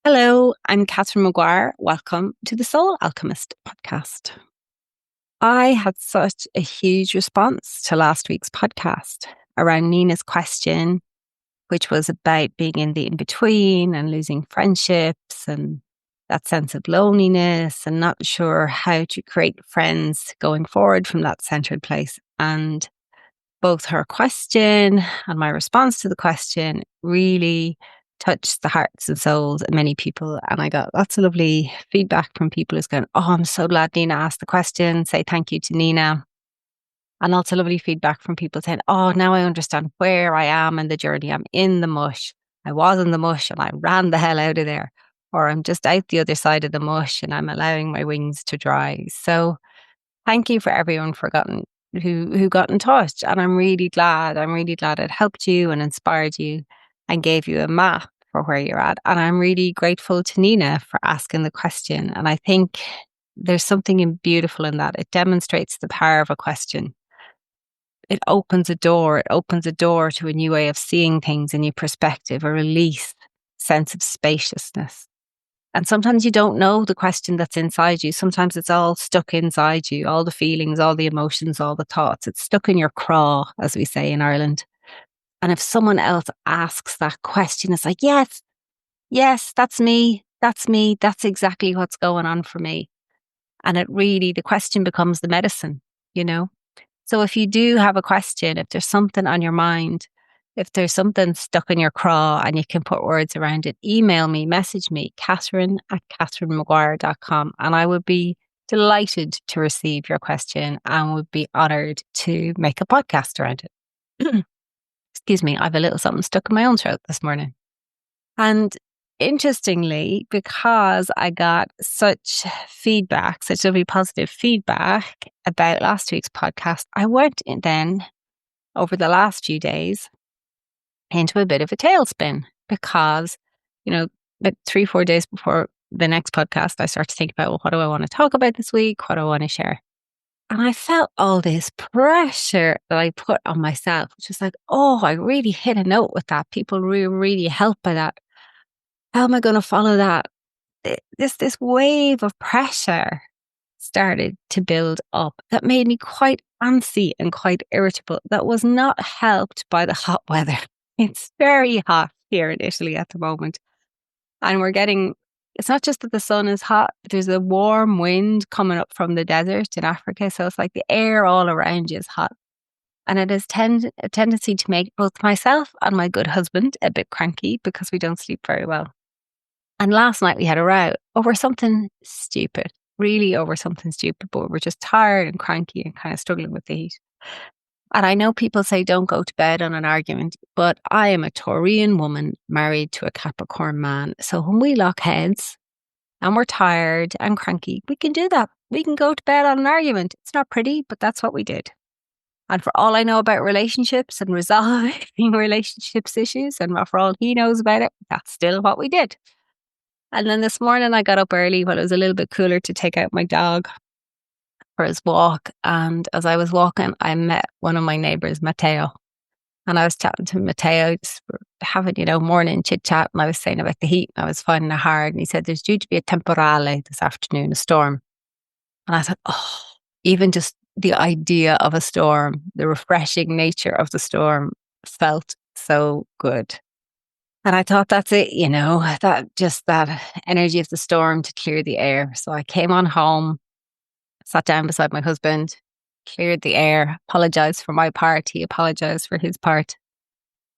Hello, I'm Catherine Maguire. Welcome to the Soul Alchemist Podcast. I had such a huge response to last week's podcast around Nina's question, which was about being in the in-between and losing friendships and that sense of loneliness and not sure how to create friends going forward from that centered place. And both her question and my response to the question really touched the hearts and souls of many people. And I got lots of lovely feedback from people who's going, "Oh, I'm so glad Nina asked the question. Say thank you to Nina." And also lovely feedback from people saying, "Oh, now I understand where I am in the journey. I'm in the mush. I was in the mush and I ran the hell out of there. Or I'm just out the other side of the mush and I'm allowing my wings to dry." So thank you for everyone who got in touch. And I'm really glad. I'm really glad it helped you and inspired you and gave you a map for where you're at. And I'm really grateful to Nina for asking the question. And I think there's something beautiful in that. It demonstrates the power of a question. It opens a door. It opens a door to a new way of seeing things, a new perspective, a release, sense of spaciousness. And sometimes you don't know the question that's inside you. Sometimes it's all stuck inside you, all the feelings, all the emotions, all the thoughts. It's stuck in your craw, as we say in Ireland. And if someone else asks that question, it's like, yes, yes, that's me. That's me. That's exactly what's going on for me. And the question becomes the medicine, you know? So if you do have a question, if there's something on your mind, if there's something stuck in your craw and you can put words around it, email me, message me, Catherine@CatherineMaguire.com. And I would be delighted to receive your question and would be honored to make a podcast around it. Excuse me, I have a little something stuck in my own throat this morning. And interestingly, because I got such feedback, such lovely positive feedback about last week's podcast, I went in then over the last few days into a bit of a tailspin because, about 3-4 days before the next podcast, I started to think about, well, what do I want to talk about this week? What do I want to share? And I felt all this pressure that I put on myself, which was like, oh, I really hit a note with that. People really helped by that. How am I going to follow that? This wave of pressure started to build up that made me quite antsy and quite irritable. That was not helped by the hot weather. It's very hot here in Italy at the moment. And it's not just that the sun is hot, there's a warm wind coming up from the desert in Africa. So it's like the air all around you is hot. And it has a tendency to make both myself and my good husband a bit cranky because we don't sleep very well. And last night we had a row over something stupid, really over something stupid, but we were just tired and cranky and kind of struggling with the heat. And I know people say don't go to bed on an argument, but I am a Taurian woman married to a Capricorn man. So when we lock heads and we're tired and cranky, we can do that. We can go to bed on an argument. It's not pretty, but that's what we did. And for all I know about relationships and resolving relationships issues, and for all he knows about it, that's still what we did. And then this morning I got up early when it was a little bit cooler to take out my dog for his walk. And as I was walking, I met one of my neighbours, Matteo. And I was chatting to Matteo, just having, morning chit chat. And I was saying about the heat. And I was finding it hard. And he said, there's due to be a temporale this afternoon, a storm. And I thought, oh, even just the idea of a storm, the refreshing nature of the storm felt so good. And I thought that's it, that energy of the storm to clear the air. So I came on home, sat down beside my husband, cleared the air, apologized for my part. He apologized for his part.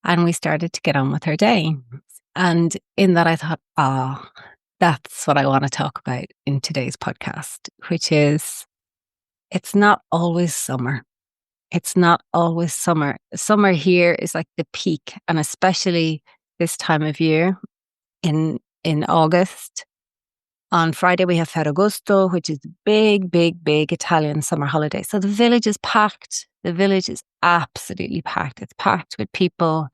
And we started to get on with our day. And in that, I thought, that's what I want to talk about in today's podcast, which is it's not always summer. It's not always summer. Summer here is like the peak, and especially this time of year in August. On Friday, we have Ferragosto, which is the big Italian summer holiday. So the village is packed. The village is absolutely packed. It's packed with people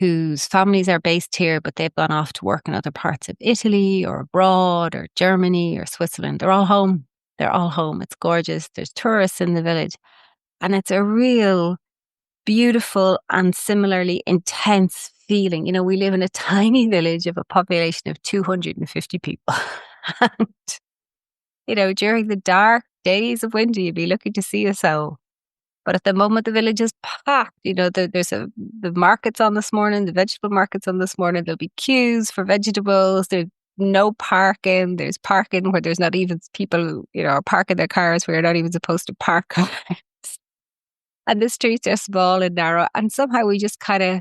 whose families are based here, but they've gone off to work in other parts of Italy or abroad or Germany or Switzerland. They're all home. They're all home. It's gorgeous. There's tourists in the village. And it's a real beautiful and similarly intense feeling, we live in a tiny village of a population of 250 people. And, during the dark days of winter, you'd be lucky to see a soul. But at the moment, the village is packed. The market's on this morning, the vegetable market's on this morning. There'll be queues for vegetables. There's no parking. There's parking where there's not even people, are parking their cars where you're not even supposed to park cars. And the streets are small and narrow. And somehow we just kind of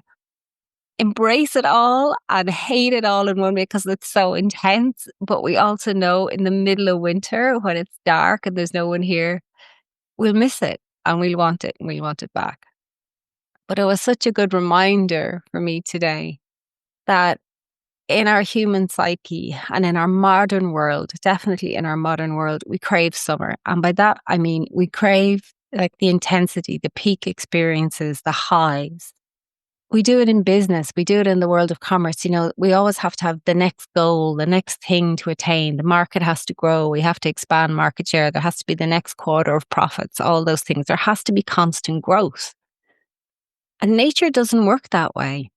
embrace it all and hate it all in one way because it's so intense. But we also know in the middle of winter, when it's dark and there's no one here, we'll miss it and we'll want it and we'll want it back. But it was such a good reminder for me today that in our human psyche and in our modern world, definitely in our modern world, we crave summer. And by that, I mean, we crave like the intensity, the peak experiences, the highs. We do it in business. We do it in the world of commerce. We always have to have the next goal, the next thing to attain. The market has to grow. We have to expand market share. There has to be the next quarter of profits, all those things. There has to be constant growth. And nature doesn't work that way.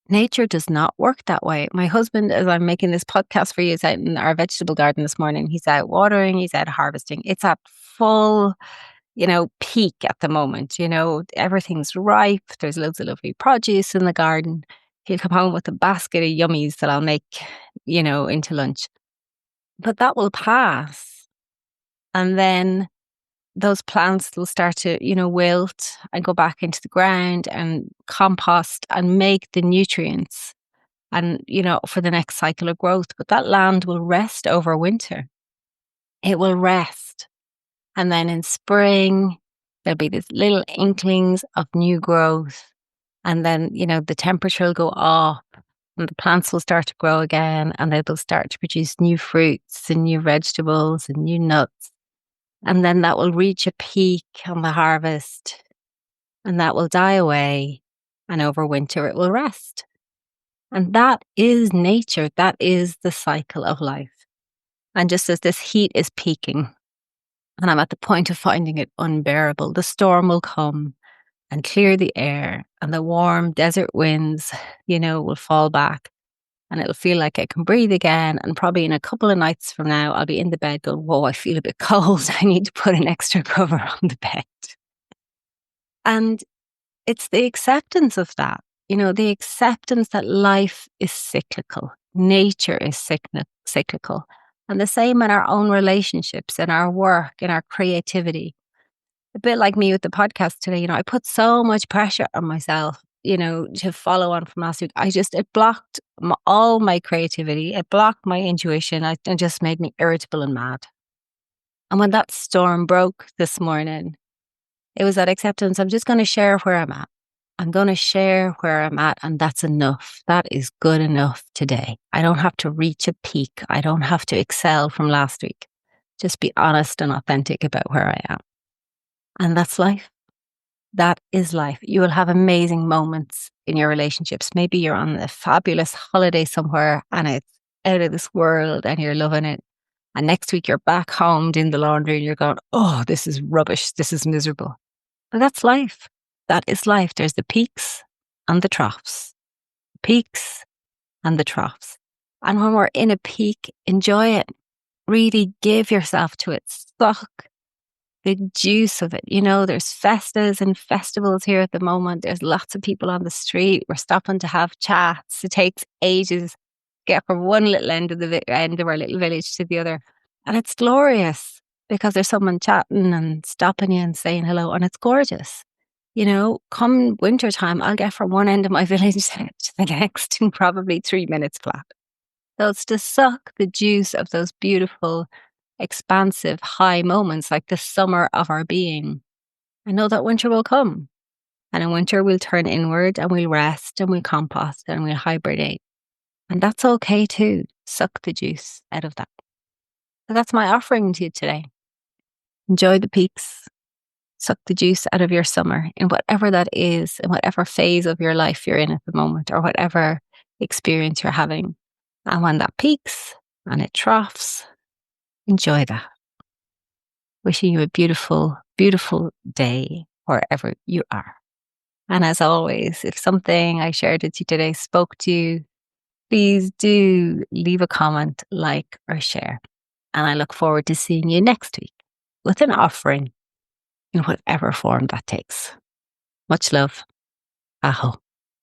Nature does not work that way. My husband, as I'm making this podcast for you, is out in our vegetable garden this morning. He's out watering, he's out harvesting. It's at full, peak at the moment. Everything's ripe. There's loads of lovely produce in the garden. He'll come home with a basket of yummies that I'll make, into lunch. But that will pass. And then those plants will start to, wilt and go back into the ground and compost and make the nutrients and, for the next cycle of growth. But that land will rest over winter. It will rest. And then in spring, there'll be these little inklings of new growth. And then, the temperature will go up and the plants will start to grow again and they'll start to produce new fruits and new vegetables and new nuts. And then that will reach a peak on the harvest and that will die away. And over winter, it will rest. And that is nature. That is the cycle of life. And just as this heat is peaking and I'm at the point of finding it unbearable, the storm will come and clear the air and the warm desert winds, will fall back. And it'll feel like I can breathe again. And probably in a couple of nights from now, I'll be in the bed going, whoa, I feel a bit cold. I need to put an extra cover on the bed. And it's the acceptance of that, the acceptance that life is cyclical. Nature is cyclical. And the same in our own relationships, in our work, in our creativity. A bit like me with the podcast today, I put so much pressure on myself to follow on from last week. It blocked all my creativity. It blocked my intuition. It just made me irritable and mad. And when that storm broke this morning, it was that acceptance. I'm just going to share where I'm at. I'm going to share where I'm at. And that's enough. That is good enough today. I don't have to reach a peak. I don't have to excel from last week. Just be honest and authentic about where I am. And that's life. That is life. You will have amazing moments in your relationships. Maybe you're on a fabulous holiday somewhere and it's out of this world and you're loving it. And next week you're back home doing the laundry and you're going, oh, this is rubbish. This is miserable. But that's life. That is life. There's the peaks and the troughs. Peaks and the troughs. And when we're in a peak, enjoy it. Really give yourself to it. Suck the juice of it. There's festas and festivals here at the moment. There's lots of people on the street. We're stopping to have chats. It takes ages to get from one little end of our little village to the other. And it's glorious because there's someone chatting and stopping you and saying hello. And it's gorgeous. Come wintertime, I'll get from one end of my village to the next in probably 3 minutes flat. So it's to suck the juice of those beautiful, expansive, high moments like the summer of our being. I know that winter will come. And in winter, we'll turn inward and we'll rest and we'll compost and we'll hibernate. And that's okay too. Suck the juice out of that. So that's my offering to you today. Enjoy the peaks. Suck the juice out of your summer in whatever that is, in whatever phase of your life you're in at the moment or whatever experience you're having. And when that peaks and it troughs, enjoy that. Wishing you a beautiful, beautiful day wherever you are. And as always, if something I shared with you today spoke to you, please do leave a comment, like, or share. And I look forward to seeing you next week with an offering in whatever form that takes. Much love. Aho.